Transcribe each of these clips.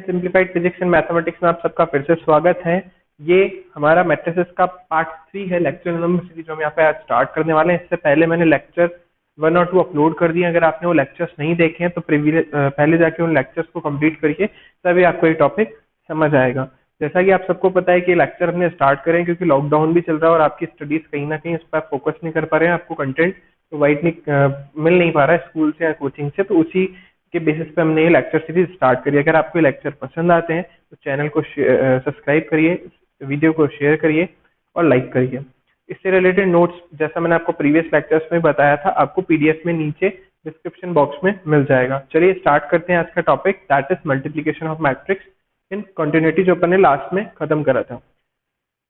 Simplified physics and mathematics में आप सबका फिर से स्वागत है। ये हमारा मैट्रिसेस का पार्ट 3 है, लेक्चर नंबर 3 जो हम यहाँ पे आज स्टार्ट करने वाले हैं। इससे पहले मैंने लेक्चर 1 और 2 अपलोड कर दिए। अगर आपने वो लेक्चर्स नहीं देखे हैं तो पहले जाके उन लेक्चर्स को कंप्लीट करिए, तभी आपको ये टॉपिक समझ आएगा। जैसा कि आप सबको पता है कि लेक्चर हमने स्टार्ट करें क्योंकि लॉकडाउन भी चल रहा है और आपकी स्टडीज कहीं ना कहीं उस पर फोकस नहीं कर पा रहे हैं, आपको कंटेंट प्रोवाइड नहीं मिल नहीं पा रहा है स्कूल से या कोचिंग से, तो उसी के बेसिस पे हमने ये लेक्चर सीरीज स्टार्ट करी। अगर आपको ये लेक्चर पसंद आते हैं तो चैनल को सब्सक्राइब करिए, वीडियो को शेयर करिए और लाइक करिए। इससे रिलेटेड नोट्स जैसा मैंने आपको प्रीवियस लेक्चर्स में बताया था, आपको पीडीएफ में नीचे डिस्क्रिप्शन बॉक्स में मिल जाएगा। चलिए स्टार्ट करते हैं आज का topic, that is multiplication of matrix in continuity, जो अपन ने लास्ट में खत्म करा था।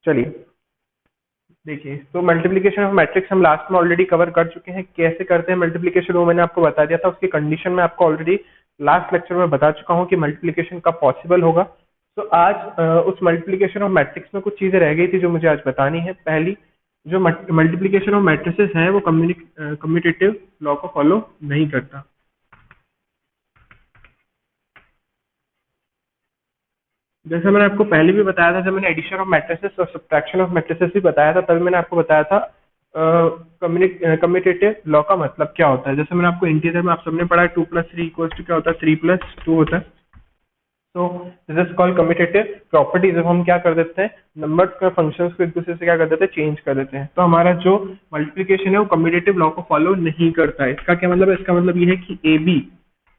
चलिए देखिए, तो मल्टीप्लिकेशन ऑफ मैट्रिक्स हम लास्ट में ऑलरेडी कवर कर चुके हैं। कैसे करते हैं मल्टीप्लिकेशन वो मैंने आपको बता दिया था, उसकी कंडीशन में आपको ऑलरेडी लास्ट लेक्चर में बता चुका हूँ कि मल्टीप्लिकेशन कब पॉसिबल होगा। तो आज उस मल्टीप्लिकेशन ऑफ मैट्रिक्स में कुछ चीजें रह गई थी जो मुझे आज बतानी है। पहली, जो मल्टीप्लिकेशन ऑफ मैट्रिसेस है वो कम्यूटेटिव लॉ को फॉलो नहीं करता। जैसा मैंने आपको पहले भी बताया था, जब मैंने एडिशन ऑफ मैट्रिसेस और सब्ट्रैक्शन ऑफ मैट्रिसेस भी बताया था, तभी मैंने आपको बताया था कम्यूटेटिव लॉ का मतलब क्या होता है। जैसे मैंने आपको इंटीजर में आप सबने पढ़ा है 2 + 3 = क्या होता है, 3 + 2 होता है। तो this is called commutative property. जब हम क्या कर देते हैं, नंबर का फंक्शंस को एक दूसरे से क्या कर देते हैं, चेंज कर देते हैं। तो हमारा जो मल्टीप्लिकेशन है वो कम्यूटेटिव लॉ को फॉलो नहीं करता है। इसका क्या मतलब है, इसका मतलब ये है कि A B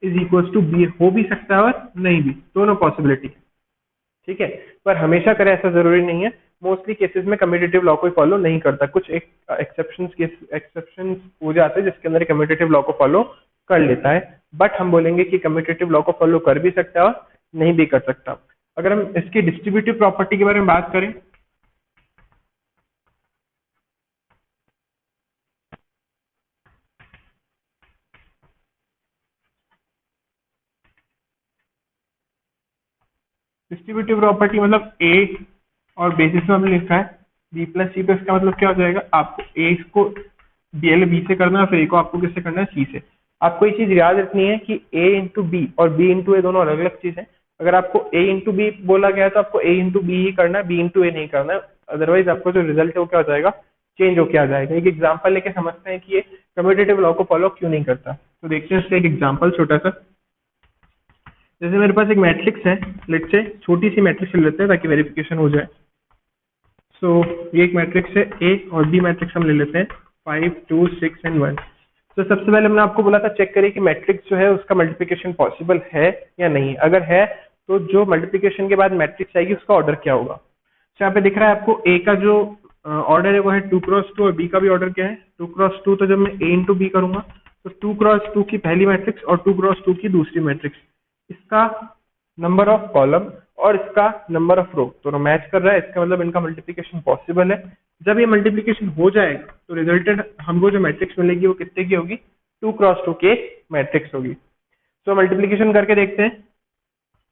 is equal to B हो भी सकता है और नहीं भी, दोनों पॉसिबिलिटी, ठीक है। पर हमेशा करे ऐसा जरूरी नहीं है। मोस्टली केसेस में कम्यूटेटिव लॉ को फॉलो नहीं करता। कुछ एक एक्सेप्शंस हो जाते हैं जिसके अंदर कम्यूटेटिव लॉ को फॉलो कर लेता है, बट हम बोलेंगे कि कम्यूटेटिव लॉ को फॉलो कर भी सकता है और नहीं भी कर सकता। अगर हम इसकी डिस्ट्रीब्यूटिव प्रॉपर्टी के बारे में बात करें, डिस्ट्रीब्यूटिव प्रॉपर्टी मतलब ए और बेसिस में हमने लिखा है बी प्लस सी, तो इसका मतलब क्या हो जाएगा, आपको ए को बी से करना है, फिर ए को आपको किससे करना है, सी से। आपको ये चीज याद रखनी है कि ए इंटू बी और बी इंटू ए दोनों अलग अलग चीज है। अगर आपको ए इंटू बी बोला गया है तो आपको ए इंटू बी ही करना है, बी इंटू ए नहीं करना है, अदरवाइज आपको जो रिजल्ट है वो क्या हो जाएगा, चेंज होके आ जाएगा। एक एग्जाम्पल लेके समझते हैं कि ये कम्यूटेटिव लॉ को फॉलो क्यों नहीं करता। तो देखते हैं इसका एक एग्जाम्पल छोटा सा। जैसे मेरे पास एक मैट्रिक्स है, लेट्स से छोटी सी मैट्रिक्स ले लेते हैं ताकि वेरिफिकेशन हो जाए। सो ये एक मैट्रिक्स है, ए और बी मैट्रिक्स हम ले लेते हैं 5 2 6 एंड 1। तो सबसे पहले मैंने आपको बोला था चेक करिए कि मैट्रिक्स जो है उसका मल्टीप्लिकेशन पॉसिबल है या नहीं। अगर है तो जो मल्टीप्लिकेशन के बाद मैट्रिक्स आएगी उसका ऑर्डर क्या होगा। तो यहाँ पे दिख रहा है आपको ए का जो ऑर्डर है वो है 2 × 2 और बी का भी ऑर्डर क्या है 2 × 2। तो जब मैं ए इंटू बी करूंगा तो 2 × 2 की पहली मैट्रिक्स और 2 × 2 की दूसरी मैट्रिक्स, इसका नंबर ऑफ कॉलम और इसका नंबर ऑफ रो दोनों मैच कर रहा है। इसका मतलब इनका मल्टीप्लिकेशन पॉसिबल है। जब ये मल्टीप्लिकेशन हो जाएगा तो रिजल्टेड हमको जो मैट्रिक्स मिलेगी वो कितने की होगी, 2 × 2 के मैट्रिक्स होगी। तो मल्टीप्लिकेशन करके देखते हैं।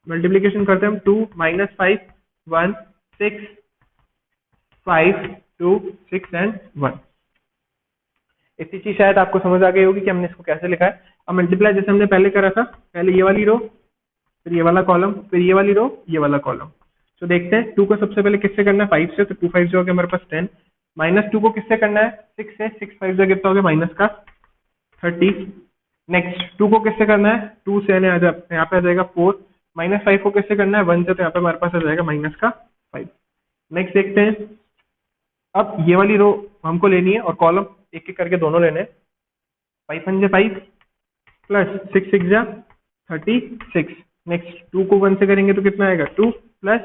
मल्टीप्लिकेशन करते हैं हम 2 - 5 1 6 5 2 6 एंड 1। इतनी चीज शायद आपको समझ आ गई होगी कि हमने इसको कैसे लिखा है। अब मल्टीप्लाई जैसे हमने पहले करा था, पहले ये वाली रो, फिर ये वाला कॉलम, फिर ये वाली रो, ये वाला कॉलम। तो देखते हैं 2 को सबसे पहले किससे करना है, 5 से। तो 2 5 जो हो गया हमारे पास 10। -2 को किससे करना है, 6 से। 6 5 जो कितना हो गया, माइनस का 30। नेक्स्ट 2 को किससे करना है, 2 से यहाँ पे आ जाएगा 4। -5 को किससे करना है, 1 से, तो यहाँ पे हमारे पास आ जाएगा माइनस का 5। नेक्स्ट देखते हैं, अब ये वाली रो हमको लेनी है और कॉलम एक एक करके दोनों लेने हैं। 5 5 5 प्लस 6 6 36। नेक्स्ट 2 को 1 से करेंगे तो कितना आएगा 2, प्लस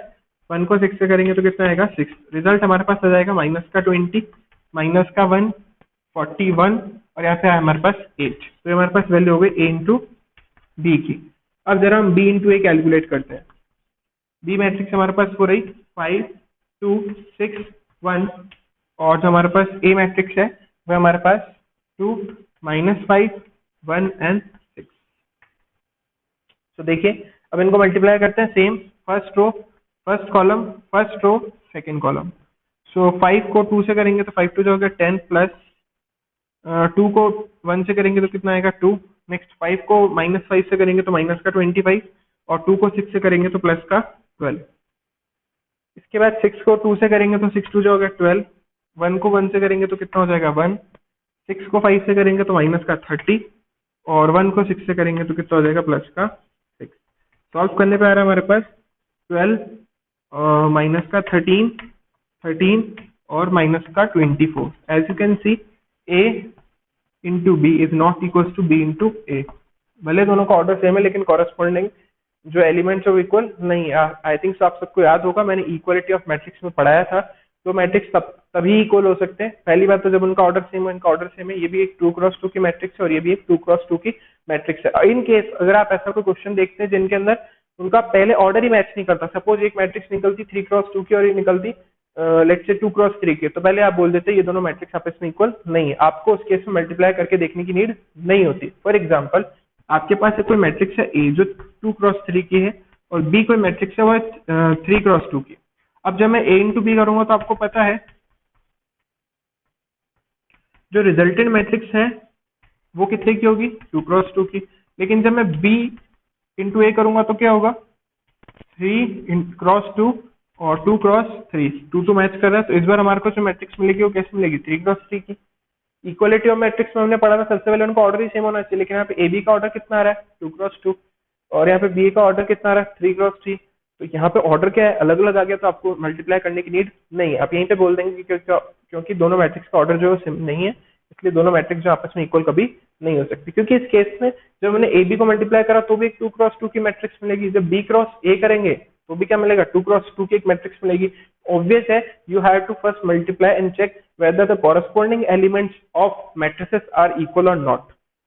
1 को 6 से करेंगे तो कितना आएगा 6। रिजल्ट हमारे पास आ जाएगा माइनस का 20, माइनस का 1 41 और यहाँ पे हमारे पास 8। तो हमारे पास वैल्यू हो गई ए इंटू बी की। अब जरा हम बी इंटू ए कैलकुलेट करते हैं। बी मैट्रिक्स हमारे पास हो रही 5 2 6 1 और जो हमारे पास ए मैट्रिक्स है वो हमारे पास 2 -5 1 एंड 6। तो देखिए अब इनको मल्टीप्लाई करते हैं। Same first row first column, first row second column. So 5 को 2 से करेंगे तो 5 2 जो होगा 10, प्लस 2 को 1 से करेंगे तो कितना आएगा 2। नेक्स्ट 5 को -5 से करेंगे तो माइनस का 25, और 2 को 6 से करेंगे तो प्लस का 12। इसके बाद 6 को 2 से करेंगे तो 6 2 जो होगा 12, 1 को 1 से करेंगे तो कितना हो जाएगा 1, 6 को 5 से करेंगे तो माइनस का 30, और 1 को 6 से करेंगे तो कितना हो जाएगा प्लस का 6। सॉल्व करने पे आ रहा है हमारे पास 12 माइनस का 13, 13 और माइनस का 24। As you can see a into B is not equal to B into A. भले दोनों का ऑर्डर सेम है लेकिन कॉरेस्पॉन्डिंग जो एलिमेंट्स है वो इक्वल नहीं है। आई थिंक आप सबको याद होगा, मैंने इक्वालिटी ऑफ मैट्रिक्स में पढ़ाया था। तो मैट्रिक्स तभी इक्वल हो सकते हैं। पहली बात तो जब उनका ऑर्डर सेम है, इनका ऑर्डर सेम है, ये भी एक 2x2 की मैट्रिक्स है और ये भी एक 2x2 की मैट्रिक्स है। इन केस अगर आप ऐसा कोई क्वेश्चन देखते हैं जिनके अंदर उनका पहले ऑर्डर ही मैच नहीं करता, सपोज एक मैट्रिक्स निकलती 3x2 की और ये निकलती लेट्स से 2x3 की, तो पहले आप बोल देते ये दोनों मैट्रिक्स आपस में इक्वल नहीं है। आपको उस केस में मल्टीप्लाई करके देखने की नीड नहीं होती। फॉर एग्जाम्पल आपके पास कोई मैट्रिक्स है ए जो 2x3 की है और बी कोई मैट्रिक्स है वो 3x2 की। अब जब मैं ए इंटू बी करूंगा तो आपको पता है जो रिजल्टेंट मैट्रिक्स है वो कितने की होगी 2x2 की। लेकिन जब मैं बी इंटू ए करूंगा तो क्या होगा 3x2 और 2x3, 2 तो मैच कर रहा है। तो इस बार हमारे को जो मैट्रिक्स मिलेगी वो कैसे मिलेगी 3x3 की। इक्वालिटी ऑफ मैट्रिक्स में हमने पढ़ा था सबसे पहले उनका ऑर्डर ही सेम होना चाहिए, लेकिन यहाँ पे ए बी का ऑर्डर कितना आ रहा है 2x2 और यहाँ पे बी का ऑर्डर कितना आ रहा है 3x3। तो यहाँ पे ऑर्डर क्या है अलग अलग आ गया, तो आपको मल्टीप्लाई करने की नीड नहीं है। आप यहीं पे बोल देंगे कि क्योंकि दोनों मैट्रिक्स का ऑर्डर जो है नहीं है, इसलिए दोनों मैट्रिक्स जो आपस में इक्वल कभी नहीं हो सकती। क्योंकि इस केस में जब मैंने ए बी को मल्टीप्लाई करा तो भी एक 2x2 की मैट्रिक्स मिलेगी, जब बी क्रॉस ए करेंगे तो भी क्या मिलेगा 2x2 की एक मैट्रिक्स मिलेगी। ऑब्वियस है you have to first multiply and check whether the corresponding elements of matrices are equal or not।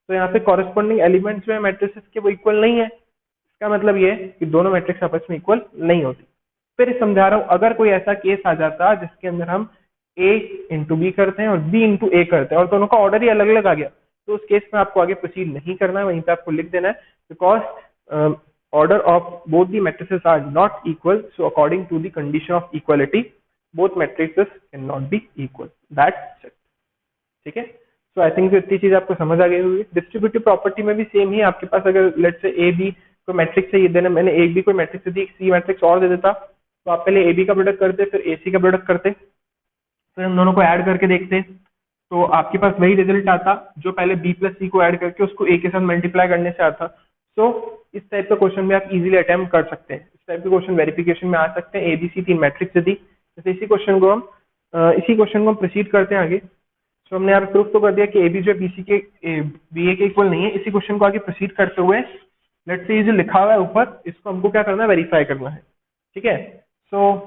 तो यहाँ पे corresponding elements जो है matrices के वो इक्वल नहीं है, इसका मतलब ये है कि दोनों मैट्रिक्स आपस में इक्वल नहीं होती। फिर समझा रहा हूँ अगर कोई ऐसा केस आ जाता जिसके अंदर हम a इंटू बी करते हैं और b इंटू ए करते हैं और दोनों का ऑर्डर ही अलग अलग आ गया, तो उस केस में आपको आगे प्रोसीड नहीं करना है, वहीं पे आपको लिख देना है because order of both the matrices are not equal, so according to the condition of equality both matrices cannot be equal, that's it। ठीक है, सो आई थिंक इतनी चीज आपको समझ आ गई होगी। डिस्ट्रीब्यूटिव प्रॉपर्टी में भी सेम ही, आपके पास अगर लेट्स से ए बी कोई मैट्रिक्स है, ये देना मैंने ए बी कोई मैट्रिक्स दी, सी मैट्रिक्स और दे देता, तो आप पहले ए बी का प्रोडक्ट करते फिर ए सी का प्रोडक्ट करते, फिर हम दोनों को ऐड करके देखते, तो आपके पास वही रिजल्ट आता जो पहले बी प्लस सी को ऐड करके उसको ए के साथ मल्टीप्लाई करने से आता। सो इस टाइप का क्वेश्चन भी आप इजीली अटेम्प्ट कर सकते हैं। इस टाइप के क्वेश्चन वेरिफिकेशन में आ सकते हैं। एबीसी 3 मैट्रिक्स दी, जैसे इसी क्वेश्चन को हम प्रोसीड करते हैं आगे। सो हमने यहाँ पे प्रूफ तो कर दिया कि ए बी जो बीसी के बी ए के इक्वल नहीं है। इसी क्वेश्चन को आगे प्रोसीड करते हुए लेट्स से ये जो लिखा हुआ है ऊपर, इसको हमको क्या करना है वेरीफाई करना है। ठीक है, सो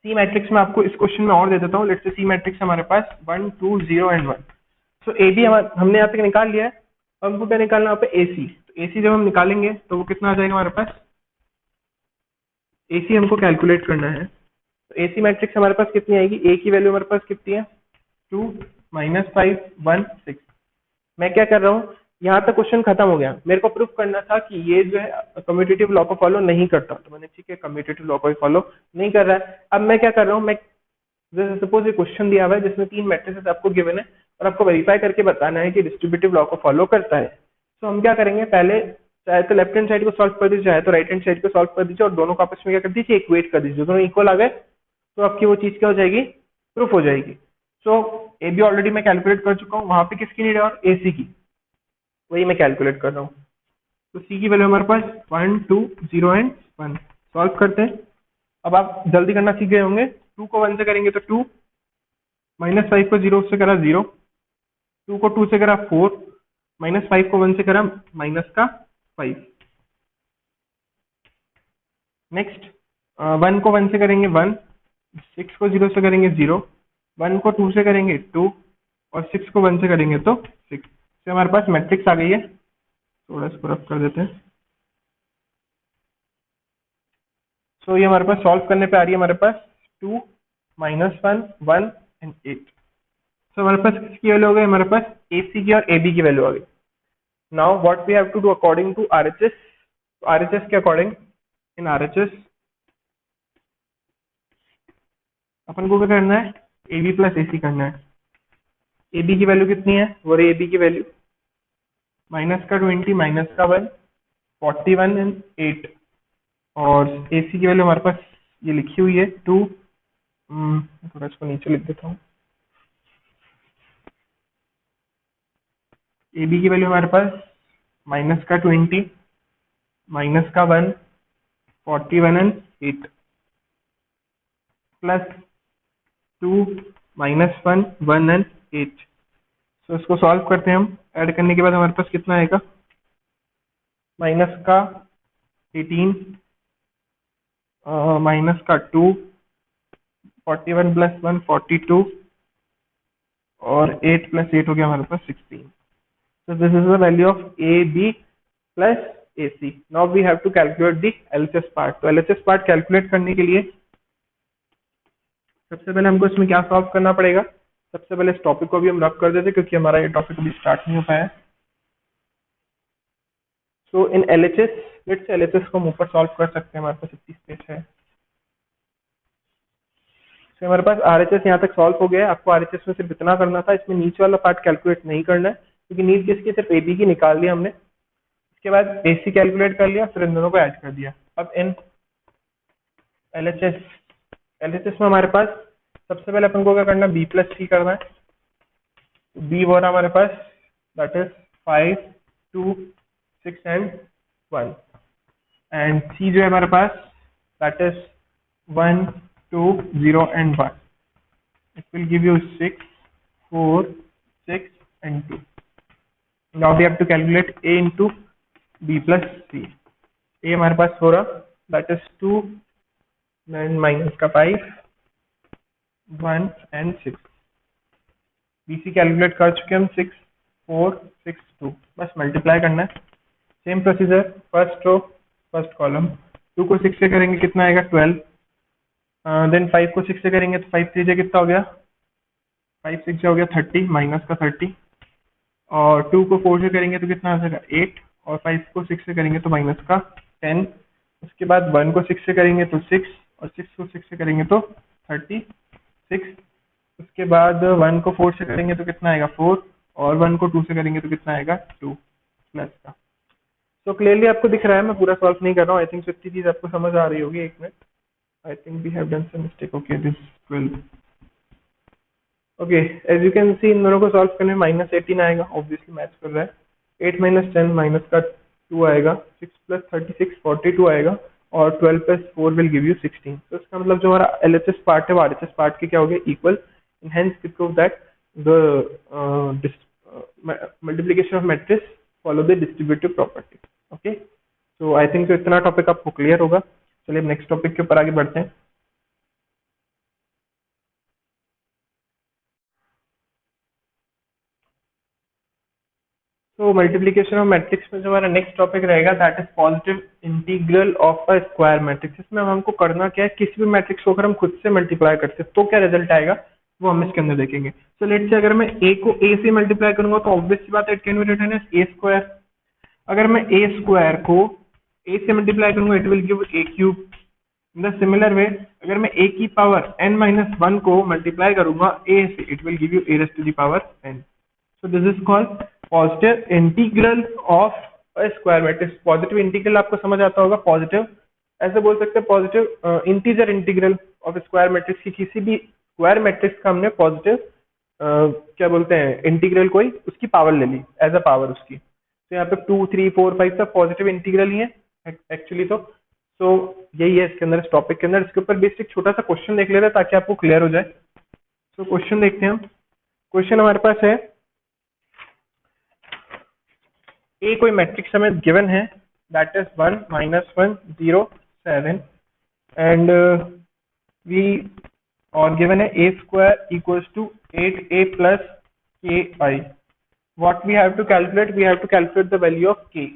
सी मैट्रिक्स में आपको इस क्वेश्चन में और दे देता हूँ। लेट्स से सी मैट्रिक्स हमारे पास 1 2 0 एंड 1। सो ए बी हमने यहाँ तक निकाल लिया है, हमको क्या निकालना है यहाँ पे ए सी। तो ए सी जब हम निकालेंगे तो वो कितना आ जाएगा हमारे पास, ए सी हमको कैलकुलेट करना है। तो ए सी मैट्रिक्स हमारे पास कितनी आएगी, ए की वैल्यू हमारे पास कितनी है 2 -5 1 6। मैं क्या कर रहा हूँ, यहाँ तक क्वेश्चन खत्म हो गया। मेरे को प्रूफ करना था कि ये जो है कम्यूटेटिव लॉ को फॉलो नहीं करता, तो मैंने ठीक है कम्यूटेटिव लॉ को फॉलो नहीं कर रहा है। अब मैं क्या कर रहा हूँ, मैं जैसे सपोज ये क्वेश्चन दिया हुआ है जिसमें 3 मैट्रिसेस आपको गिवन है और आपको वेरीफाई करके बताना है कि डिस्ट्रीब्यूटिव लॉ को फॉलो करता है। तो हम क्या करेंगे, पहले चाहे तो लेफ्ट हैंड साइड को सॉल्व कर दीजिए, चाहे तो राइट हैंड साइड को सॉल्व कर दीजिए और दोनों को आपस में क्या कर दीजिए इक्वेट कर दीजिए। दोनों इक्वल आ गए तो आपकी वो चीज क्या हो जाएगी, प्रूफ हो जाएगी। सो ए बी ऑलरेडी मैं कैलकुलेट कर चुका हूँ, वहां पे किसकी नीड है और ए सी की, वही मैं कैलकुलेट कर रहा हूँ। तो सी की वैल्यू हमारे पास 1 2 0 एंड 1। सॉल्व करते हैं। अब आप जल्दी करना सीख गए होंगे। 2 को 1 से करेंगे तो 2, -5 को 0 से करा 0, 2 को 2 से करा 4, -5 को 1 से करा -5। नेक्स्ट 1 को 1 से करेंगे 1, 6 को 0 से करेंगे 0, 1 को 2 से करेंगे 2 और 6 को 1 से करेंगे तो 6। से हमारे पास मैट्रिक्स आ गई है। थोड़ा इसको रफ कर देते हैं। सो ये हमारे पास सॉल्व करने पे आ रही है हमारे पास 2 -1 1 एंड 8। सो हमारे पास किसकी वैल्यू हो गई, हमारे पास ए सी की और ए बी की वैल्यू आ गई। Now what we have to do according to RHS. RHS के अकॉर्डिंग इन आरएचएस अपन को क्या करना है, ए बी प्लस ए सी करना है। ए बी की वैल्यू कितनी है, वो ए बी की वैल्यू -20 -1 41 एंड 8, और AC की वैल्यू हमारे पास ये लिखी हुई है 2, थोड़ा इसको नीचे लिख देता हूँ। AB की वैल्यू हमारे पास माइनस का 20, माइनस का 1, 41 एंड 8, प्लस 2, माइनस 1, 1 एंड 8। तो इसको सॉल्व करते हैं हम। ऐड करने के बाद हमारे पास कितना आएगा, माइनस का 18, माइनस का 2, 41 प्लस 1 42, और 8 प्लस 8 हो गया हमारे पास 16। So this is the value of AB plus AC. Now we have to calculate the LHS part. तो LHS part calculate करने के लिए सबसे पहले हमको इसमें क्या सॉल्व करना पड़ेगा। सबसे पहले इस टॉपिक को भी हम रब कर देते क्योंकि हमारा ये टॉपिक अभी स्टार्ट नहीं हो पाया। सो इन LHS, लेट्स से LHS को हम ऊपर सॉल्व कर सकते हैं, हमारे पास इतनी स्पेस है। तो हमारे पास RHS यहाँ तक सॉल्व हो गया है। आपको RHS में सिर्फ इतना करना था, इसमें नीचे वाला पार्ट कैलकुलेट नहीं करना है क्योंकि नीड किसकी, सिर्फ AB की निकाल लिया हमने। उसके बाद AC कैलकुलेट कर लिया, फिर इन दोनों को ऐड कर दिया। अब इन LHS में हमारे पास सबसे पहले अपन को क्या करना है, B प्लस C करना है। B हो रहा हमारे पास that is 5, 2, 6 and 1, and C जो है हमारे पास that is 1, 2, 0 and 1। It will give you 6, 4, 6 and 2. Now we have to calculate A into B plus C. A हमारे पास हो रहा that is 2, then minus का 5, 1 and 6. BC कैलकुलेट कर चुके हम 6, 4, 6, 2, बस मल्टीप्लाई करना है। Same procedure, first row first column. 2 को 6 से करेंगे कितना आएगा 12, देन 5 को 6 से करेंगे तो 5 3 कितना हो गया, 5 6 हो गया 30, माइनस का 30, और 2 को 4 से करेंगे तो कितना आ जाएगा 8, और 5 को 6 से करेंगे तो माइनस का 10। उसके बाद 1 को 6 से करेंगे तो 6, और 6 को 6 से करेंगे तो 36। उसके बाद 1 को 4 से करेंगे तो कितना आएगा 4, और 1 को 2 से करेंगे तो कितना आएगा 2 प्लस का। तो क्लियरली आपको दिख रहा है, मैं पूरा सॉल्व नहीं कर रहा हूँ। आई थिंक इतनी चीज आपको समझ आ रही होगी। एक minute, I think we have done some mistake. Okay, this 12। Okay, as you can see in दोनों को सॉल्व करने में -18 आएगा, ऑब्वियसली मैच कर रहा है। 8 - 10 माइनस का 2 आएगा, 6 + 36 42 आएगा, और 12 + 4 विल गिव यू 16। तो इसका मतलब जो हमारा LHS पार्ट है वो RHS पार्ट के क्या हो गया, equal. Hence we prove that the multiplication of matrix follow the distributive property. Okay, तो आई थिंक इतना टॉपिक आपको क्लियर होगा। चलिए नेक्स्ट टॉपिक के ऊपर आगे बढ़ते हैं। तो मल्टीप्लिकेशन ऑफ मैट्रिक्स में जो हमारा नेक्स्ट टॉपिक रहेगा that is positive integral of a square matrix. इसमें हमको करना क्या है, किसी भी मैट्रिक्स को अगर हम खुद से मल्टीप्लाई करते हैं तो क्या रिजल्ट आएगा वो हम इसके अंदर देखेंगे। तो लेट्स से अगर मैं a को a से मल्टीप्लाई करूंगा तो ऑब्वियस सी बात है it can be written as a square. अगर मैं a स्क्वायर को a से मल्टीप्लाई करूंगा it will give a cube. In the similar way अगर मैं a की पावर n-1 को मल्टीप्लाई करूंगा a से it will give you a raised to the power n। So this is called positive integral of a square matrix। Positive integral आपको समझ आता होगा, पॉजिटिव ऐसे बोल सकते हैं positive integer integral of square matrix की। किसी भी स्क्वायर मैट्रिक्स का हमने पॉजिटिव क्या बोलते हैं इंटीग्रल, कोई उसकी पावर ले ली एज अ पावर उसकी। तो यहाँ पे 2, 3, 4, 5 सब पॉजिटिव इंटीग्रल ही है एक्चुअली। तो यही है इसके अंदर, इस टॉपिक के अंदर। इसके ऊपर बेसिक छोटा सा क्वेश्चन देख लेते हैं ताकि आपको क्लियर हो जाए। तो क्वेश्चन देखते हैं हम। क्वेश्चन हमारे पास है ए कोई मैट्रिक्स हमें गिवन है दैट इज 1, -1, 0, 7, एंड वी और गिवन है a square equals to 8a plus ki। What we have to calculate, we have to calculate the value of k।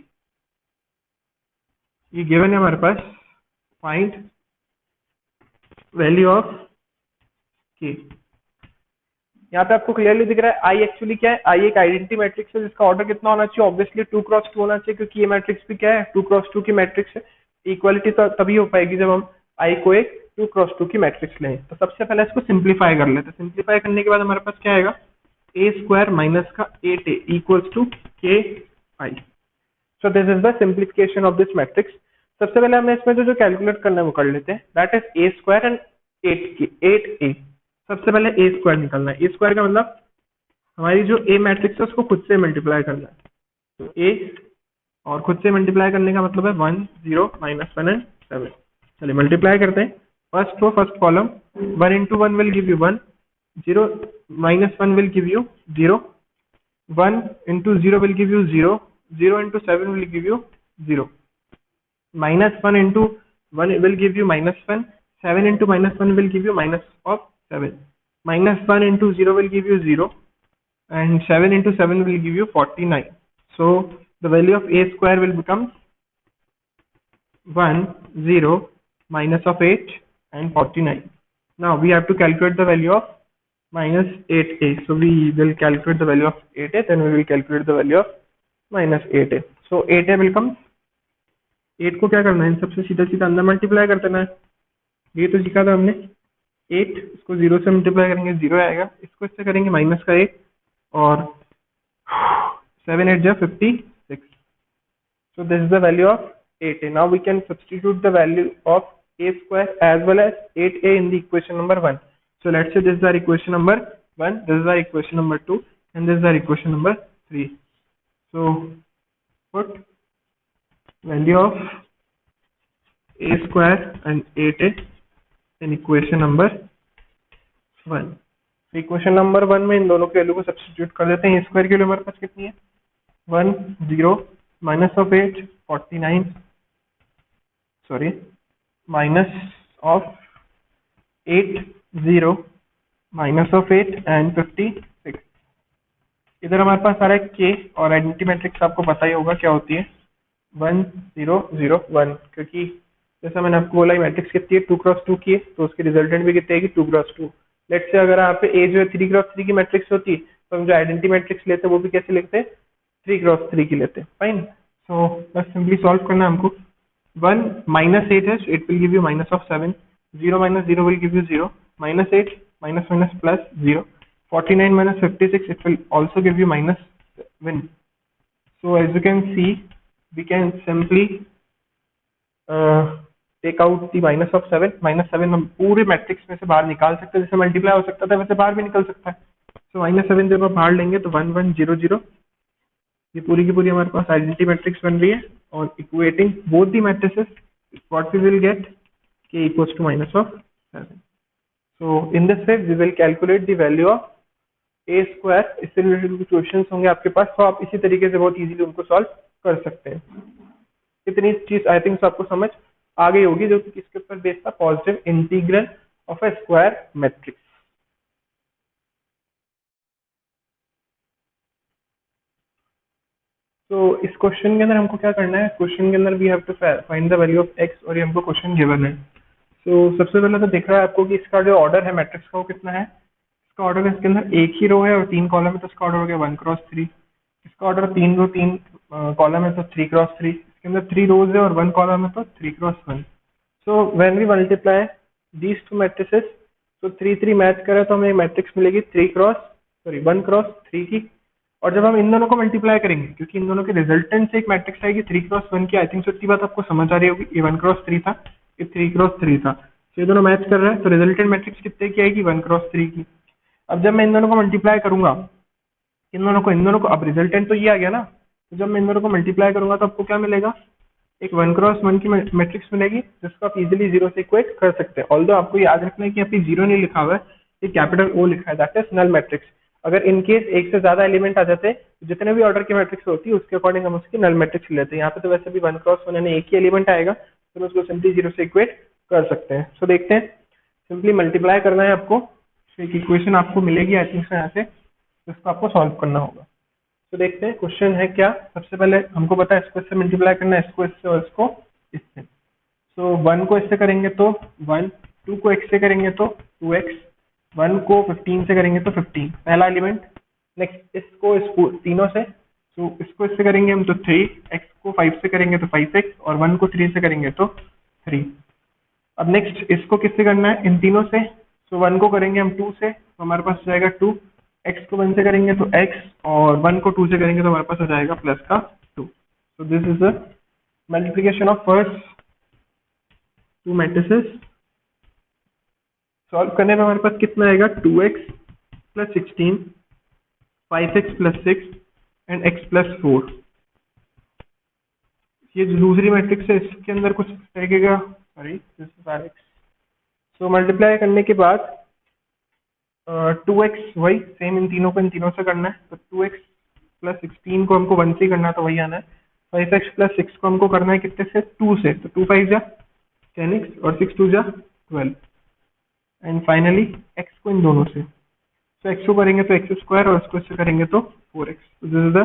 ये गिवन है हमारे पास, फाइंड वैल्यू ऑफ k। यहाँ पे आपको क्लियरली दिख रहा है आई एक्चुअली क्या है, आई एक आइडेंटिटी मैट्रिक्स है जिसका ऑर्डर कितना होना चाहिए, ऑब्वियसली 2x2 होना चाहिए क्योंकि ये मैट्रिक्स भी क्या है 2x2 की मैट्रिक्स है। इक्वालिटी तो तभी हो पाएगी जब हम आई को एक 2x2 की मैट्रिक्स लें। तो सबसे पहले इसको सिंप्लीफाई कर लेते हैं। सिंप्लीफाई करने के बाद हमारे पास क्या आएगा, a स्क्वायर माइनस का 8a equals to ki। So this is the simplification of this matrix. सबसे पहले हमें इसमें जो कैलकुलेट करना है वो कर लेते हैं, that is a square and 8a। सबसे पहले ए स्क्वायर निकालना है। ए स्क्वायर का मतलब हमारी जो ए मैट्रिक्स है उसको खुद से मल्टीप्लाई करना है। तो ए और खुद से मल्टीप्लाई करने का मतलब है 1 0 -1 एंड 7। चलिए मल्टीप्लाई करते हैं। First row first column, 1 into 1 will give you 1, 0 -1 will give you 0, 1 into 0 will give you 0, 0 into 7 will give you 0, -1 into 1 will give you -1, 7 into -1 will give you -7, -1 into 0 will give you 0, and 7 into 7 will give you 49. So the value of a square will become 1 0 minus of 8 and 49. Now we have to calculate the value of minus 8a. So we will calculate the value of 8a, then we will calculate the value of minus 8a. So 8a will come, 8 को क्या करना है, इन सबसे सीधा सीधा अंदर multiply कर देना है। ये तो सीखा था हमने। 8 इसको 0 से मल्टीप्लाई करेंगे 0 आएगा, इसको इससे करेंगे माइनस का 1 और 7 8 जा 56. So this is the value of 8a. Now we can substitute the value of a square as well as 8a in the equation number 1. So let's say this is our equation number 1, this is our equation number 2, and this is our equation number 3. So put value of a square and 8a in equation number 1. तो equation number 1 में इन दोनों के value को substitute कर देते हैं। ए square के लिए हमारे पास कितनी है, 1 0 minus of 8 49, sorry, minus of 8 0 minus of 8 and 56। इधर हमारे पास आ रहा है k और आइडेंटिटी मैट्रिक्स आपको पता ही होगा क्या होती है, 1 0 0 1, क्योंकि जैसा मैंने आपको बोला मैट्रिक्स कितनी है 2 क्रॉस 2 की है, तो उसकी रिजल्टेंट भी कितनी है 2 क्रॉस 2। लेट्स से अगर आप ए जो है 3 क्रॉस 3 की मैट्रिक्स होती तो हम जो आइडेंटिटी मैट्रिक्स लेते वो भी कैसे लिखते हैं, 3 क्रॉस 3 की लेते हैं। फाइन, सो बस सिंपली सॉल्व करना है हमको। 1 minus 8 है, 8 will give you minus of 7, 0 minus 0 will give you 0, minus 8 minus minus plus 0, 49 minus 56 it will also give you minus 7. So as you can see we can simply take out the minus of 7, -7 हम पूरे matrix में से बाहर निकाल सकते हैं, जैसे multiply हो सकता था वैसे बाहर भी निकल सकता है। सो -7 जब आप बाहर लेंगे तो 1 1 0 0, ये पूरी की पूरी हमारे पास आइडेंटिटी मैट्रिक्स बन रही है। और equating both the matrices what we will get k equals to minus of 7। So in this way we will calculate the value of A square. इससे रिलेटेड कुछ क्वेश्चंस होंगे आपके पास, तो आप इसी तरीके से बहुत इजीली उनको सॉल्व कर सकते हैं। इतनी चीज आई थिंक आपको समझ आ गई होगी, जो कि किसके ऊपर बेस्ड था, positive integral of A square matrix. तो इस क्वेश्चन के अंदर हमको क्या करना है, क्वेश्चन के अंदर we have to find the value of x, और ये हमको क्वेश्चन गिवन है। तो सबसे पहले तो दिख रहा है आपको कि इसका जो ऑर्डर है मैट्रिक्स का वो कितना है, इसका ऑर्डर इसके अंदर एक ही रो है और 3 कॉलम है, तो इसका ऑर्डर हो गया 1 क्रॉस 3। इसका ऑर्डर 3 रो 3 कॉलम है तो 3 क्रॉस 3। इसके अंदर 3 रोज है और 1 कॉलम है तो 3 cross 1। So when we multiply these two matrices, तो 3 3 मैच करें तो हमें मैट्रिक्स मिलेगी 1 क्रॉस 3 की। और जब हम इन दोनों को मल्टीप्लाई करेंगे, क्योंकि इन दोनों के रिजल्टेंट से एक मैट्रिक्स आएगी 3 क्रॉस 1 की, आई थिंक इतनी बात आपको समझ आ रही होगी। ये 1 क्रॉस 3 था, ये 3 क्रॉस 3 था, तो ये दोनों मैच कर रहे हैं, तो रिजल्टेंट मैट्रिक्स कितने की आएगी, 1 क्रॉस 3 की। अब जब मैं इन दोनों को मल्टीप्लाई करूंगा, इन दोनों को, अब रिजल्टेंट तो ये आ गया ना, तो जब मैं इन दोनों को मल्टीप्लाई करूंगा तो आपको क्या मिलेगा, एक 1 क्रॉस 1 की मैट्रिक्स मिलेगी, जिसको आप इजीली 0 से इक्वेट कर सकते हैं। ऑल्दो आपको याद रखना है कि यहाँ पे 0 नहीं लिखा हुआ है, ये कैपिटल O लिखा है, दैट इज नल मैट्रिक्स। अगर इन केस एक से ज्यादा एलिमेंट आ जाते हैं, जितने भी ऑर्डर की मैट्रिक्स होती है उसके अकॉर्डिंग हम उसकी नल मैट्रिक्स लेते हैं। यहाँ पे तो वैसे भी 1 क्रॉस 1 यानी एक ही एलिमेंट आएगा, तो उसको सिंपली 0 से इक्वेट कर सकते हैं। सो देखते हैं, सिंपली मल्टीप्लाई करना है आपको, एक इक्वेशन आपको मिलेगी आई थिंक यहाँ से, जिसको आपको सॉल्व करना होगा। तो देखते हैं क्वेश्चन है क्या। सबसे पहले हमको पता है इसको इससे मल्टीप्लाई करना है, इसको इससे और इसको इससे। सो 1 को इससे करेंगे तो 1, 2 को x से करेंगे तो 2x, 1 को 15 से करेंगे तो 15, पहला एलिमेंट। नेक्स्ट इसको इस तीनों से, तो इसको इससे करेंगे हम तो 3, x को 5 से करेंगे तो 5x, और 1 को 3 से करेंगे तो 3। अब नेक्स्ट इसको किससे करना है, इन तीनों से। सो 1 को करेंगे हम 2 से, तो हमारे पास हो जाएगा 2, x को 1 से करेंगे तो x, और 1 को 2 से करेंगे तो हमारे पास हो जाएगा प्लस का 2। So this is the multiplication of first two matrices. Solve करने में हमारे पास कितना आएगा 2x plus 16, 5x plus 6 and x plus 4. ये जो दूसरी मैट्रिक्स है इसके अंदर कुछ तरीके का sorry this is rx. So multiply करने के बाद 2x वही सेम इन तीनों से करना है. तो 2x प्लस 16 को हमको 1 से करना है तो वही आना है. 5x प्लस 6 को हमको करना है कितने से 2 से. तो 2 5 जा 10x और 6 2 जा 12 एंड फाइनली x को इन दोनों से. तो x को करेंगे तो x स्क्वायर और इसको इससे करेंगे तो 4x. तो दिस इज द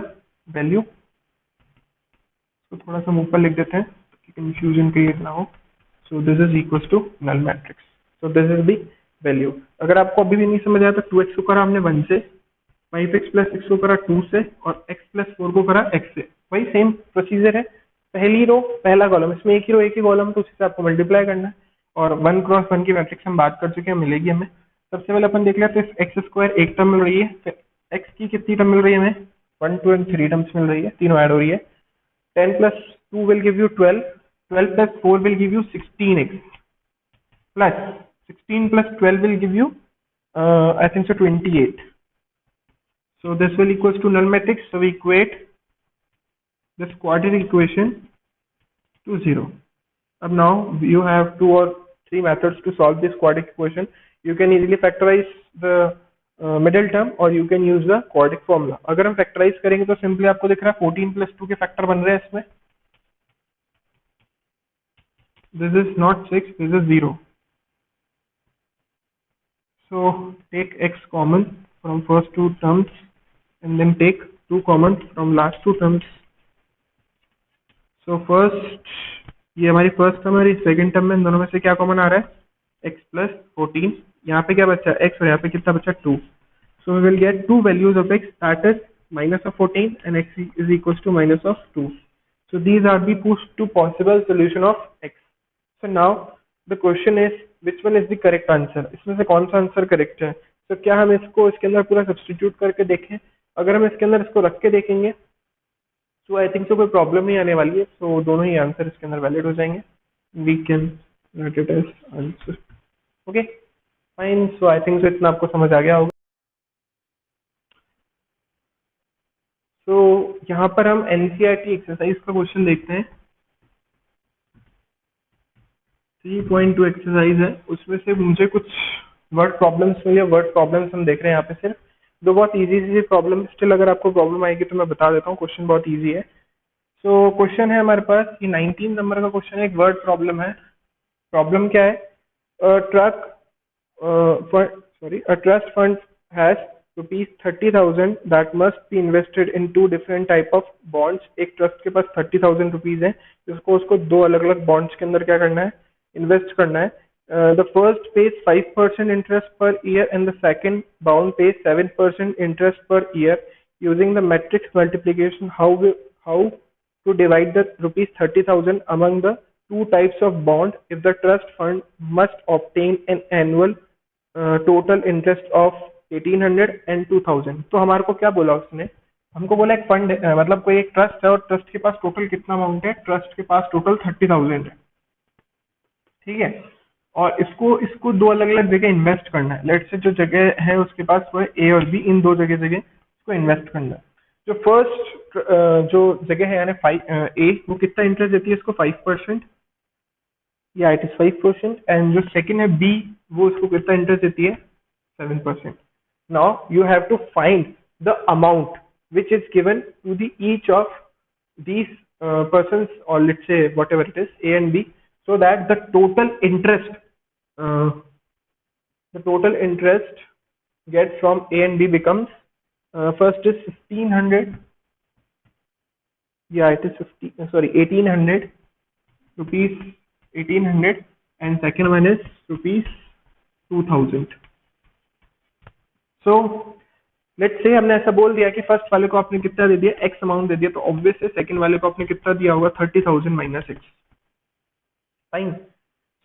वैल्यू. तो थोड़ा सा ऊपर लिख देते हैं ताकि कंफ्यूजन क्रिएट ना हो. So this is equal to null matrix. So this is the value. अगर आपको अभी भी नहीं समझ आया तो 2x को करा हमने 1 से, 5x प्लस 6 को करा 2 से और x प्लस 4 को करा x से. वही सेम प्रोसीजर है. पहली रो पहला कॉलम, इसमें एक ही रो एक ही कॉलम, तो उसी से आपको मल्टीप्लाई करना है. और 1 क्रॉस 1 की मैट्रिक्स हम बात कर चुके हैं, मिलेगी हमें. सबसे पहले अपन देख लेते हैं एक्स स्क्वायर एक टर्म मिल रही है. फिर एक्स की कितनी टर्म मिल रही है हमें 1 2 एंड 3 टर्म्स मिल रही है, तीनों ऐड हो रही है. 10 plus 2 will give you 12, 12 plus 4 will give you 16x plus 16 plus 12 will give you I think so 28. So this will equals to null matrix. So we equate this quadratic equation to 0. Now you have 2 or 3 methods to solve this quadratic equation. You can easily factorize the middle term or you can use the quadratic formula. अगर हम factorize करेंगे तो simply आपको दिख रहा है 14 plus 2 के factor बन रहे हैं इसमें. This is not 6, this is 0. So take x common from first two terms and then take 2 common from last 2 terms. So first ये हमारी फर्स्ट टर्म है, सेकंड टर्म में दोनों में से क्या कॉमन आ रहा है x प्लस 14. यहाँ पे क्या बचा x और यहाँ पे कितना बचा 2. So we will get two values of x, that is minus of 14 and x is equals to minus of 2. So these are the two possible solution of x. So now the question is which one is the correct answer. इसमें से कौन सा answer correct है. तो क्या हम इसको इसके अंदर पूरा सब्स्टिट्यूट करके देखें. अगर हम इसके अंदर इसको रख के देखेंगे तो आई थिंक सो कोई प्रॉब्लम नहीं आने वाली है. तो दोनों ही आंसर इसके अंदर वैलिड हो जाएंगे. We can write it as answer. Okay fine. So I think so इतना आपको समझ आ गया होगा. तो यहाँ पर हम एनसीईआरटी एक्सरसाइज का क्वेश्चन देखते हैं. 3.2 एक्सरसाइज है, उसमें से मुझे कुछ वर्ड प्रॉब्लम्स मिले. वर्ड प्रॉब्लम्स हम देख रहे हैं यहाँ पे सिर्फ दो बहुत इजी प्रॉब्लम. स्टिल अगर आपको प्रॉब्लम आएगी तो मैं बता देता हूँ. क्वेश्चन बहुत इजी है. सो क्वेश्चन है हमारे पास ये 19 नंबर का क्वेश्चन है. एक वर्ड प्रॉब्लम है. प्रॉब्लम क्या है. A trust fund has rupees 30,000 that must be invested in two different type of bonds. एक ट्रस्ट के पास 30,000 रुपीज है, जिसको उसको दो अलग अलग बॉन्ड्स के अंदर क्या करना है, इन्वेस्ट करना है. The first pays 5% interest per year and the second bond pays 7% interest per year. Using the matrix multiplication, how to divide the rupees 30,000 among the two types of bond if the trust fund must obtain an annual total interest of 1800 and 2000. तो हमारे को क्या बोला उसने, हमको बोला एक fund मतलब कोई एक ट्रस्ट है और ट्रस्ट के पास टोटल कितना अमाउंट है. ट्रस्ट के पास टोटल 30,000 है. ठीक है. और इसको दो अलग अलग जगह इन्वेस्ट करना है. लेट से जो जगह है उसके पास वो है ए और बी, इन दो जगह इसको इन्वेस्ट करना है. जो फर्स्ट जो जगह है यानी ए, वो कितना इंटरेस्ट देती है इसको 5%. या इट इज 5%. एंड जो सेकंड है बी, वो उसको कितना इंटरेस्ट देती है 7%. Now you have to find the amount which is given to the each of these persons, or let's say whatever it is A and B, so that the total interest get from A and B becomes first is 1500, yeah it is 1800 rupees, 1800, and second one is rupees 2000. So let's say हमने ऐसा बोल दिया कि first वाले को आपने कितना दे दिया, एक्स अमाउंट दे दिया, तो ऑब्वियस है सेकंड वाले को आपने कितना दिया होगा 30,000 minus x. Fine.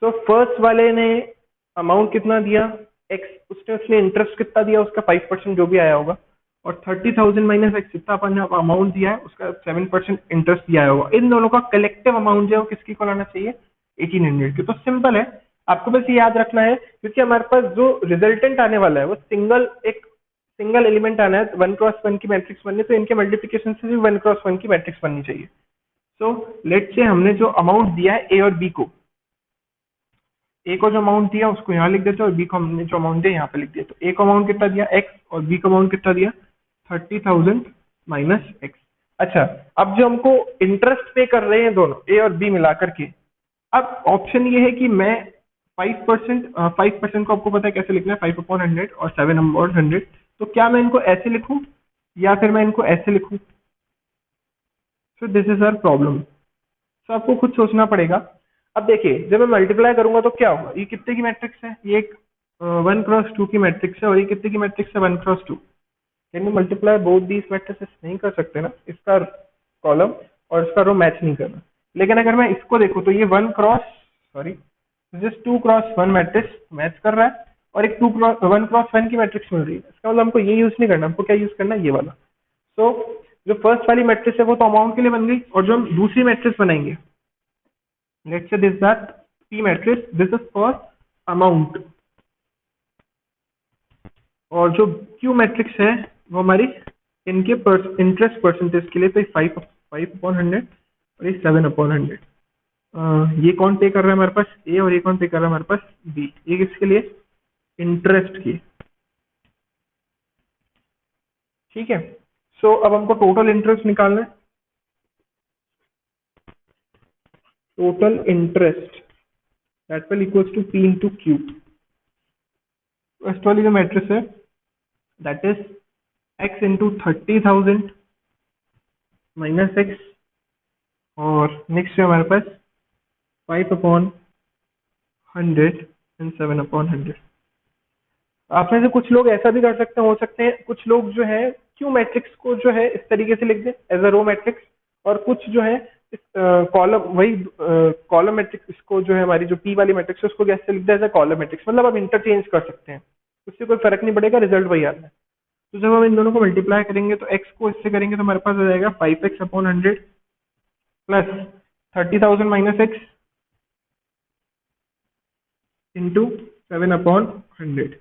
So first वाले ने अमाउंट कितना दिया एक्स, उसने इंटरेस्ट कितना दिया उसका 5% जो भी आया होगा. और 30,000 माइनस एक्स जितना अपन ने अमाउंट दिया है उसका 7% इंटरेस्ट दिया होगा, इन दोनों का कलेक्टिव अमाउंट जो है वो किसकी को लाना चाहिए, 1800 की। तो सिंपल है, आपको बस ये याद रखना है, क्योंकि हमारे पास जो रिजल्टेंट आने वाला है वो सिंगल एलिमेंट आना है, 1x1 की मैट्रिक्स बननी, तो इनके मल्टीप्लिकेशन से भी 1x1 की मैट्रिक्स बननी चाहिए। सो लेट्स से हमने जो अमाउंट दिया है ए और बी को, ए को जो अमाउंट दिया उसको यहाँ लिख देते हैं और बी को हमने जो अमाउंट दिया यहाँ पे लिख दिया। तो ए को अमाउंट कितना दिया एक्स और बी को अमाउंट कितना दिया 30,000 माइनस एक्स। अच्छा, अब जो हमको इंटरेस्ट पे कर रहे हैं दोनों ए और बी मिलाकर के, अब ऑप्शन ये है कि मैं 5% को आपको पता है कैसे लिखना है, 5/100 और 7/100। तो क्या मैं इनको ऐसे लिखूं या फिर मैं इनको ऐसे लिखूं? So this is our problem. तो आपको खुद सोचना पड़ेगा। अब देखिए, जब मैं मल्टीप्लाई करूंगा तो क्या होगा, ये कितने की मैट्रिक्स है, ये एक 1x2 की मैट्रिक्स है और ये कितने की मैट्रिक्स है 1x2। Can you multiply both these matrices? नहीं कर सकते ना, इसका कॉलम और इसका रो मैच नहीं कर रहा। लेकिन अगर मैं इसको देखूं तो ये 2x1 मैट्रिक्स मैच कर रहा है और एक 1x1 की मैट्रिक्स मिल रही है। इसका मतलब हमको ये यूज नहीं करना, हमको क्या यूज करना है, ये वाला। तो जो फर्स्ट वाली मैट्रिक्स है वो तो अमाउंट के लिए बन गई, और जो हम दूसरी मैट्रिक्स बनाएंगे, let's say this that P matrix, this is for amount, और जो Q मैट्रिक्स है वो हमारी इनके इंटरेस्ट परसेंटेज के लिए। तो 5/100 और ये 7/100। ये कौन पे कर रहा है हमारे पास, ए, और ये कौन पे कर रहा है हमारे पास, बी। ये किसके लिए, इंटरेस्ट की। ठीक है। सो अब हमको टोटल इंटरेस्ट निकालना है। Total interest that will equals to P into Q। First वाली जो मैट्रिक्स है that is x into 30,000 minus x, और नेक्स्ट है हमारे पास 5/100 एंड 7/100। आप में से कुछ लोग ऐसा भी कर सकते हैं, हो सकते हैं कुछ लोग जो है क्यू मैट्रिक्स को जो है इस तरीके से लिख दें एज अ रो मैट्रिक्स, और कुछ जो है इस कॉलम वही कॉलम मैट्रिक्स, इसको जो है हमारी जो पी वाली मैट्रिक्स है उसको कैसे लिख दे एज अ कॉलम मैट्रिक्स। मतलब आप इंटरचेंज कर सकते हैं, उससे कोई फर्क नहीं पड़ेगा, रिजल्ट वही आता है। तो जब हम इन दोनों को मल्टीप्लाई करेंगे तो x को इससे करेंगे तो हमारे पास आ जाएगा 5x/100 plus 30,000 minus x into 7/100।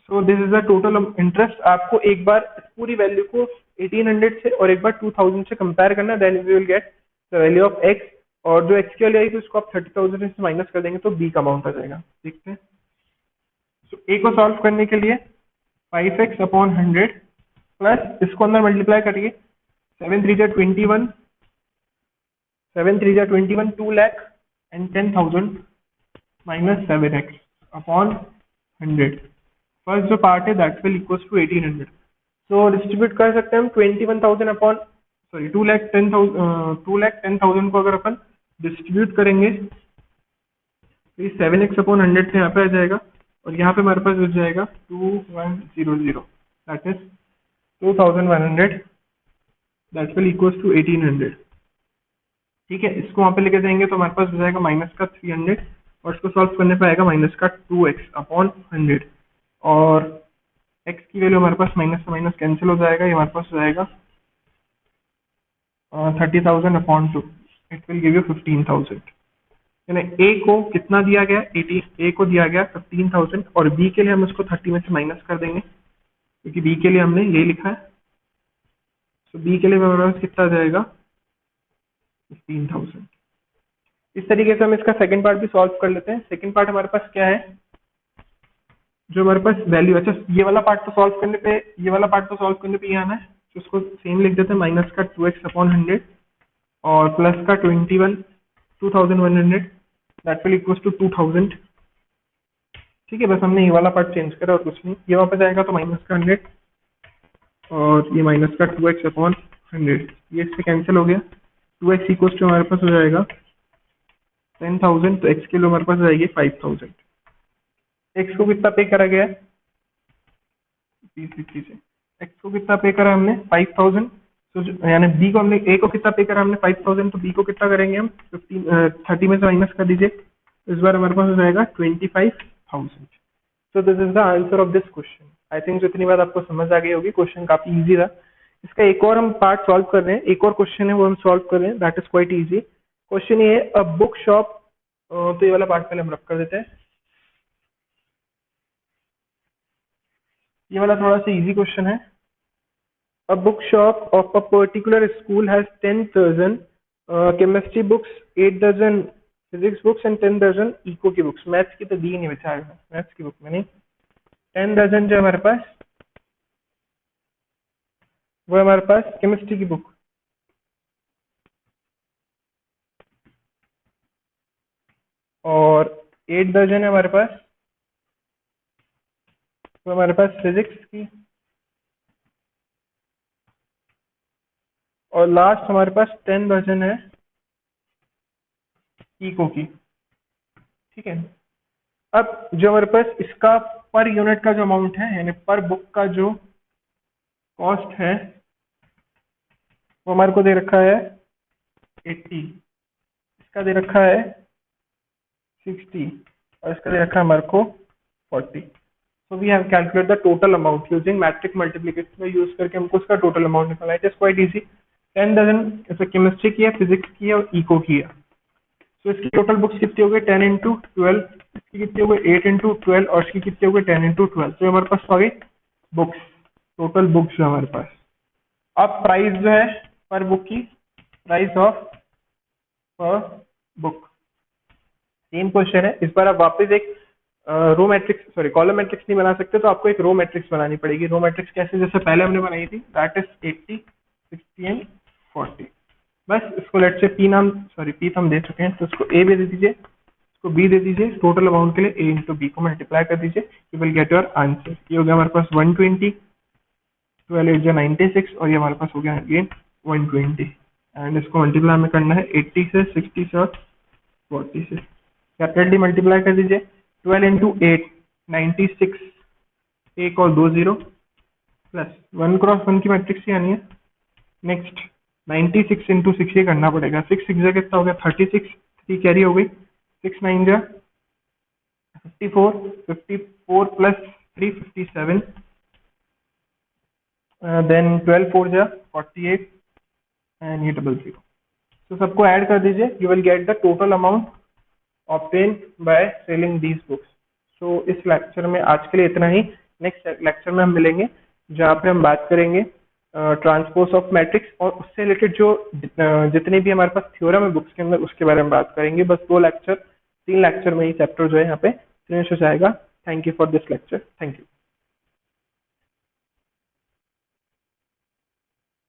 So this is the total interest. आपको एक बार इस पूरी वैल्यू को 1800 से और एक बार 2000 से कंपेयर करना, then we will get the value of x, और जो एक्स की वैल्यू आई तो उसको आप 30,000 से माइनस कर देंगे तो बी का अमाउंट आ जाएगा। देखते हैं। सो ए को सॉल्व करने के लिए 5x/100 प्लस इसको अंदर मल्टीप्लाई करिए, 7 3 जा 21, 2 lakh and 10,000 minus 7x/100। First जो पार्ट है that will equals to 1800। So distribute कर सकते हैं हम 21,000 अपॉन 2,10,000 को अगर अपन डिस्ट्रीब्यूट करेंगे तो ये 7x/100 से यहाँ पे आ जाएगा, और यहाँ पे हमारे पास बच जाएगा 2100 that is 2100 that will equals to 1800। ठीक है, इसको वहाँ पे लेके जाएंगे तो हमारे पास हो जाएगा माइनस का 300, और इसको सॉल्व करने पे आएगा माइनस का 2x/100, और x की वैल्यू हमारे पास माइनस से माइनस कैंसिल हो जाएगा, ये हमारे पास हो जाएगा 30,000/2, इट विल गिव यू 15,000। यानी a को कितना दिया गया, 80, a को दिया गया 15,000, और b के लिए हम इसको 30 में से माइनस कर देंगे क्योंकि b के लिए हमने ये लिखा है। तो b के लिए हमारे पास कितना जाएगा 15,000। इस तरीके से हम इसका सेकंड पार्ट भी सॉल्व कर लेते हैं। सेकंड पार्ट हमारे पास क्या है, जो हमारे पास वैल्यू, अच्छा ये वाला पार्ट तो सॉल्व करने पे ये आना है, तो उसको सेम लिख देते हैं, माइनस का 2x/100 और प्लस का 2100 दैट विल इक्वल्स टू 2000। ठीक है, बस हमने ये वाला पार्ट चेंज करा और कुछ नहीं। ये वापस आएगा तो माइनस का 100 और ये माइनस का 2x/100, ये इससे कैंसिल हो गया। 2x इक्वल्स टू हमारे पास हो जाएगा 10,000, तो x के लिए हमारे पास आ जाएगी 5,000। x को कितना पे करा गया है, x को कितना पे करा हमने 5,000, तो यानी b को हमने, a को कितना पे करा हमने 5,000, तो b को कितना करेंगे हम 30 में से माइनस कर दीजिए, इस बार हमारे पास हो जाएगा 25,000। सो this is the answer of this question. I think जितनी बात आपको समझ आ गई होगी, क्वेश्चन काफी इजी था। इसका एक और हम पार्ट सॉल्व कर रहे हैं, एक और क्वेश्चन है वो हम सॉल्व कर रहे हैं, that is quite easy. Question ये है, अ बुक शॉप, तो ये वाला पार्ट पहले हम रख कर देते हैं। ये वाला थोड़ा सा इजी क्वेश्चन है। A bookshop of a particular school has 10 dozen chemistry books, 8 dozen physics books and 10 dozen eco की बुक्स। मैथ्स की तो दी नहीं बेचारे, मैथ्स की बुक में नहीं। 10 डजन जो हमारे पास, वो हमारे पास केमिस्ट्री की बुक, और 8 डजन है हमारे पास, वो हमारे पास फिजिक्स की, और लास्ट हमारे पास 10 डजन है इको की। ठीक है। अब जो हमारे पास इसका पर यूनिट का जो अमाउंट है, यानी पर बुक का जो कॉस्ट है, वो हमारे को दे रखा है 80, इसका दे रखा है 60, और इसका दे रखा है हमारे को 40। So we have calculate the total amount using matrix multiplication का यूज करके हमको उसका टोटल अमाउंट निकालना है। It is quite easy. 10 dozen इसमें केमिस्ट्री की है, फिजिक्स की है और इको की है। तो इसकी टोटल बुक्स कितनी हो गई? 10 इंटू 12, इसकी कितनी हो गई? 8 इंटू 12, और इसकी कितनी हो गई? 10 इंटू 12। तो हमारे पास आ गई बुक्स, टोटल बुक्स जो हमारे पास। अब प्राइस जो है पर बुक की, price of per book, same question है। इस बार आप वापस एक row matrix, sorry column matrix नहीं बना सकते, तो आपको एक रो मैट्रिक्स बनानी पड़ेगी। रो मैट्रिक्स कैसे? जैसे पहले हमने बनाई थी, दैट इज 80, 60 एंड 40। बस इसको लेट से पी नाम, सॉरी पी तो हम दे चुके हैं, तो इसको ए भी दे दीजिए, इसको बी दे दीजिए। टोटल अमाउंट के लिए ए इंटू बी को मल्टीप्लाई कर दीजिए, you will get your answer. ये हो गया हमारे पास 120, 12 8 96, और ये हमारे पास हो गया अगेन 120। एंड इसको मल्टीप्लाई में करना है 80 से, 60 से और 40 से। सेपरेटली मल्टीप्लाई कर दीजिए। 12 इंटू 8 96, एक और 2 0, प्लस 1 क्रॉस 1 की मैट्रिक्स ही आनी है। नेक्स्ट 96 इंटू 6 ये करना पड़ेगा। 6 6 कितना हो गया? 36, 3 कैरी हो गई, 6 9 जा 54, 54 प्लस 3 57, देन 12 4 जा 48, एंड ये 00। तो सबको ऐड कर दीजिए, you will get the total amount obtain by selling these books. So इस लेक्चर में आज के लिए इतना ही। नेक्स्ट लेक्चर में हम मिलेंगे, जहाँ पे हम बात करेंगे ट्रांसपोज ऑफ मैट्रिक्स, और उससे रिलेटेड जो जितनी भी हमारे पास थ्योरम है बुक्स के अंदर, उसके बारे में बात करेंगे। बस 3 लेक्चर में ही चैप्टर जो है यहाँ पे फिनिश हो जाएगा। Thank you for this lecture, thank you.